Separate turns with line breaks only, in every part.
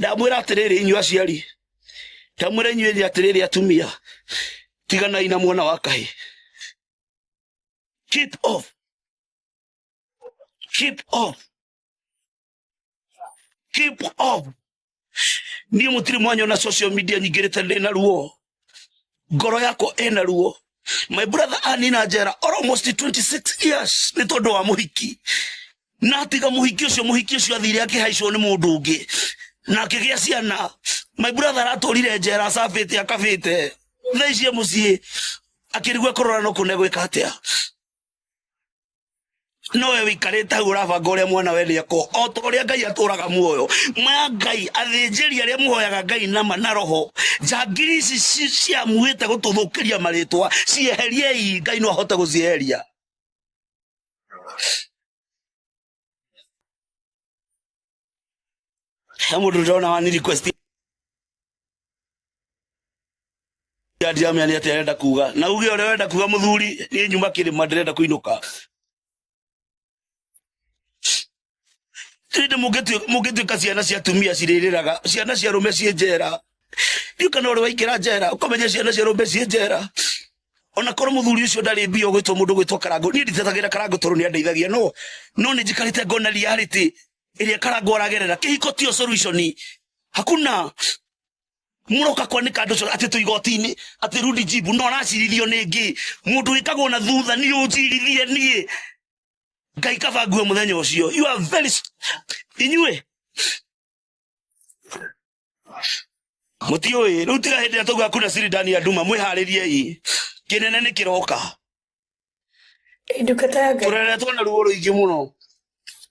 ndamwira atiriri inyu aciari ndamwira inyu atiriri atumia tigana ina mwana wa kahi keep off ni mutiri mwanyo na social media nyingirite ndina ruo ngoro yako ena ruo. My brother anina njera almost 26 years ni tondu wa muhiki na tiga muhiki ucio athire akihaicwo ni mundu ungi na akigia ciana. My brother aturire njera acabite akabite thaicie mucii akirigwe kurora no kunegwika atia nowe wikarite hau urabanga uria mwana we nieko o ta uria Ngai aturaga muoyo ma Ngai athinjiri aria muhoyaga Ngai nama na roho njangiri ici cia muite gututhukiria maritwa cieheriei Ngai no ahote gucieheria. Mundu ndona wani request ya diamia ni atirenda kuga na uge uria wenda kuga muthuri ni nyuma kirima ndirenda kuinuka. Tinde mugetuika ciana cia atumia ciririraga ciana cia rume cie njera ndiu kana uri waikira njera ukamenya ciana cia rume cie njera ona korwo muthuri ucio ndari mbio gwitwo mundu gwitwo Karango ni nditetagira Karango toru ni andeithagia no ni njikarite ngona reality iria Karango aragerera kihiko tio solution hakuna muroka kwanika andu ati tu igotini ati rudi jibu no aracirithio ningi mundu wikagwo na thutha ni unjirithie nie Ngai kabangue muthenya ucio. You are very inyue mutioi riu tiga hindi atuga kuna siri ndani ya nduma mwiharirie kinene ni kiroka
ndukata Ngai
turere twona ruo ruingi muno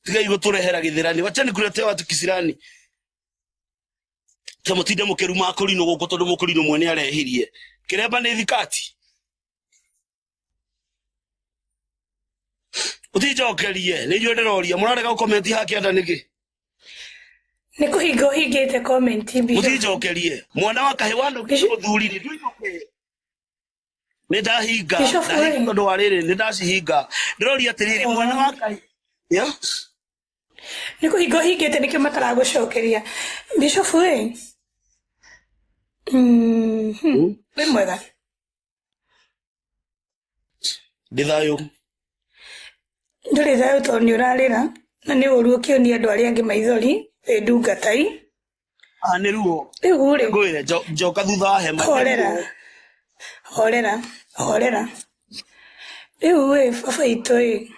tiga iguturehera githirani wachani kulete watu kisirani tamutinde mukiruma akurino guko tondu mukurino mwene arehirie kiremba ni thikati utijokerie ni nyu ndiroria murarega comment haki anda niki
nikuhinga uhingite comment bi
utijokerie mwana wa kahiwando muthurire nduijoke ni ndahinga tondu wa riri ni ndacihinga ndiroria atiriri mwana wa kahi ya
nikuhinga uhingite niki mataragucokeria Bishop we we mwega
ndithayo
nduri thayo tondu ni urarira na ni uru ukionia andu aria angi maithori ndungatai
ni ruo
riu ri
ngwire njoka thutha wa hema
horera riu we baba itu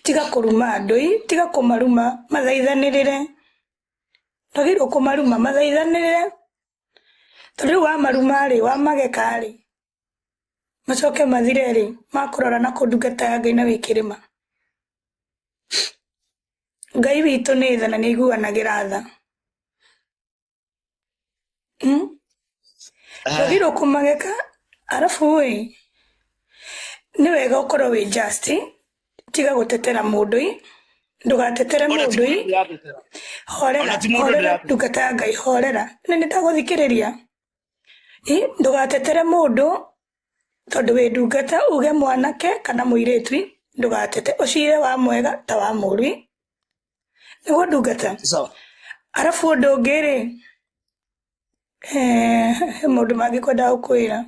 tiga kuruma andu tiga kumaruma mathaithanirire ndagirwo kumaruma mathaithanirire tondu wa maruma ri wa mageka ri macoke mathire ri makurora na kundungata Ngai na wikirima Ngai witu ni tha na ni iguanagira tha ndagirwo kumageka arafu we ni wega ukorwo wi just tiga gutetera mundu ndugatetere mundu horera ndungata Ngai horera ni ndaguthikireria ndugatetere mundu tondu wi ndungata uge mwanake kana muiretu ndugatete ucire wa mwega ta wa muri niguo ndungata arafu undu ungiri mundu mangikwenda gukwira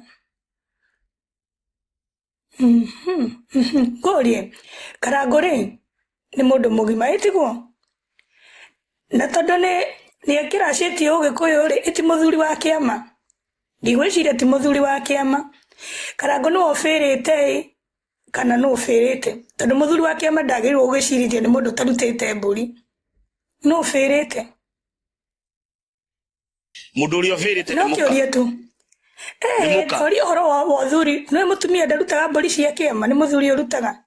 ngorie Karango ri ni mundu mugima itiguo na tondu ni akiracitie ugikuyu ri iti muthuri wa kiama ndigwiciria ti muthuri wa kiama Karango no ofirite kana no ofirite tondu muthuri wa kiama ndagirwo ugicirithia ni mundu tarutite mburi no ofirite
mundu uri ofirite
no kioria tu ori horo wa muthuri no mutumia ndarutaga mburi cia kiama ni muthuri urutaga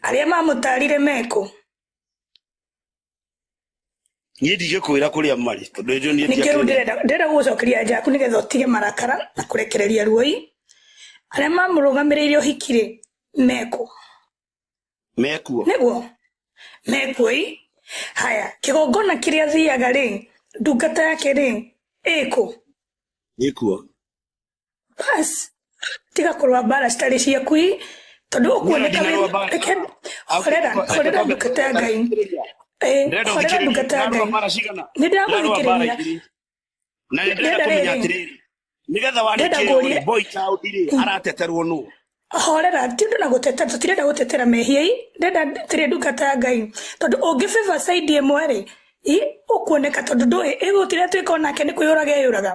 aria mamutarire meko
ni ndige kwira kuria mari tondu ejo ni
nikiru ndira gucokeria jaku nigetha utige marakara na kurekereria ruoi aria mamurugamiririre uhikire meko niguo meko haya kigongona kiria thiaga ri ndungata yake ri ikuo bas tiga kurwa bara stari ciaku tondu ukuoneka horera ndungata Ngai
Ndĩrenda ũthikĩrĩrie narua bara cigana na ndĩrenda kũmenya atĩrĩrĩ nĩgetha wandĩkĩrwo boy child rĩ arateterwo nũ
horera ti ũndũ na gũteta tũtirenda gũtetera mehia ndĩrenda tĩrĩ ndungata ya Ngai tondũ ũngĩ side ĩmwe rĩ ũkuoneka tondũ ndũĩ ĩgũtire twĩka nake nĩ kwĩyũraga eyũraga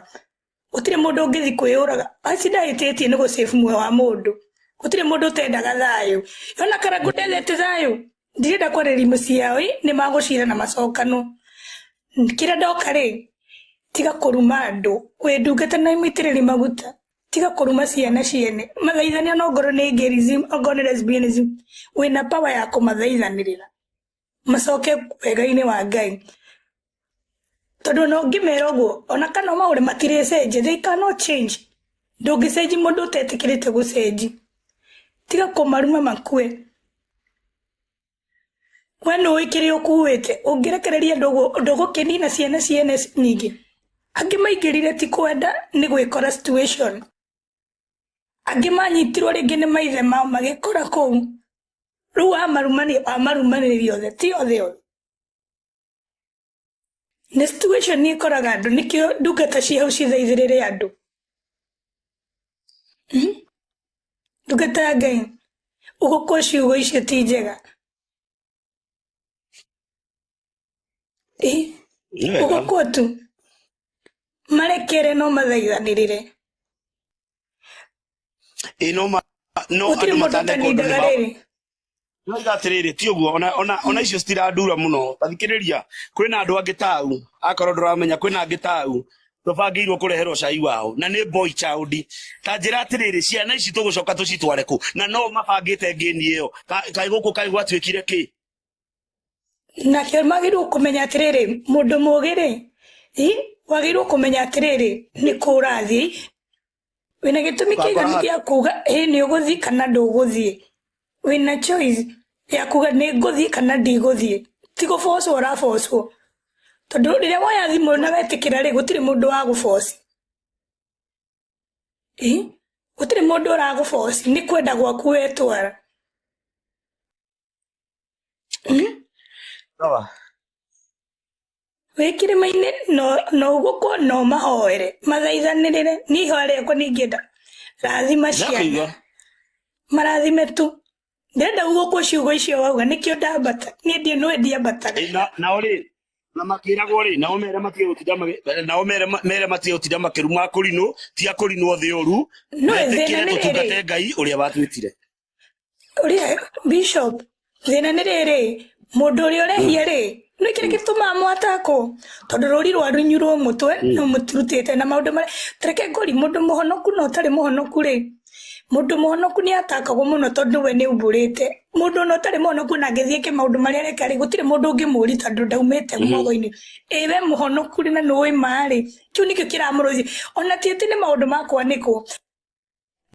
gũtirĩ mũndũ ũngĩthi kwĩyũraga aci ndahĩtĩtie nĩ gũsave muoyo wa mũndũ gũtirĩ mũndũ ũtendaga thayũ ona Karangũ ndethete thayũ ndirenda kwarĩria mũciĩ yao nĩ magũcira na macokano kĩrĩa ndoka rĩ tiga kũruma andũ wĩ ndungata na imĩitĩrĩri maguta tiga kũruma ciana ciene mathaithania no ngoro nĩ gayism ongorwo nĩ lesbianism wĩna power ya kũmathaithanĩrĩra macoke wega-inĩ wa Ngai tondũ no ngĩmera ũguo ona kana maũndũ matirĩcenjia they cannot change ndũngĩcenji mũndũ ũtetĩkĩrĩte gũcenji tiga kũmaruma makue we nĩũĩ kĩrĩa ũkuĩte ũngĩrekereria ndũgũkĩnina ciana ciene nyingĩ angĩ maingĩrire ti kwenda nĩ gwĩkora situation angĩ manyitirwo rĩngĩ nĩ maithe mao magĩkora kũu rĩu amarumanĩrio othe ti othe nĩ situation nĩ ĩkoraga andũ nĩkĩo ndungata cia hau cithaithĩrĩre andũ ndungata ya Ngai ũgũkua ciugo icio ti njega ũgũkua tu marekere no mathaithanĩrĩre
andũ matanekondũ noiga atĩrĩrĩ ti ũguo ona icio citirandura mũno tathikĩrĩria kwĩna andũ angĩ tau akorwo ndũramenya kwĩna angĩ tau tũbangĩirwo kũreherwo cai wao na nĩ boy child ta njĩra atĩrĩrĩ ciana ici tũgũcoka tũcitware kũ na no mabangĩte ngĩni ĩyo kaĩ gũkũ kaĩ gwatuĩkire kĩ
nakĩo magĩrĩirwo kũmenya atĩrĩrĩ mũndũ mũũgĩ rĩ wagĩrĩirwo kũmenya atĩrĩrĩ nĩ kũrathiĩ wĩna gĩtũmi kĩiganu gĩa kuga nĩ ũgũthiĩ kana ndũgũthiĩ wĩna choice ya kuga nĩ ngũthiĩ kana ndigũthiĩ ti gũbocwo ũrabocwo tondũ rĩrĩa woya thimũ na wetĩkĩra rĩ gũtirĩ mũndũ wa gũboci gũtirĩ mũndũ ũragũboci nĩ kwenda gwaku wetwara wĩkĩrĩma-inĩ no ũgũkwo no mahoere mathaithanĩrĩre niĩ ihoya rĩakwa nĩingĩenda rathima ciana marathime tu ndĩrenda ũgũkwo ciugo icio wauga nĩkĩo ndambata niĩ nĩwe ndiambataga
nao rĩ na makĩragwo rĩ nao mere matige gũtinda makĩruma kũrinũ ti akũrinwo thĩ ũru metĩkĩre tũtungate Ngai ũrĩa watwĩtire
ũrĩa bishop thĩna nĩ rĩrĩ mũndũ ũrĩa ũrehia rĩ nĩ kĩrĩa gĩtũmaga mwatakwo tondũ rũri rwarunyirwo mũtwe no mũtirutĩte na maũndũ marĩa tareke ngori mũndũ mũhonoku na ũtarĩ mũhonoku rĩ mũndũ mũhonoku nĩ atakagwo mũno tondũ we nĩ umbũrĩte mũndũ no ũtarĩ mũhonoku na angĩthiĩ maũndũ marĩa areka rĩ gũtirĩ mũndũ ũngĩmũũri tondũ ndaumĩte muogo-inĩ we mũhonoku rĩ na nĩũĩ ma rĩ kĩu nĩkĩo kĩramũrũithia ona ti atĩ nĩ maũndũ ma kwanĩkwo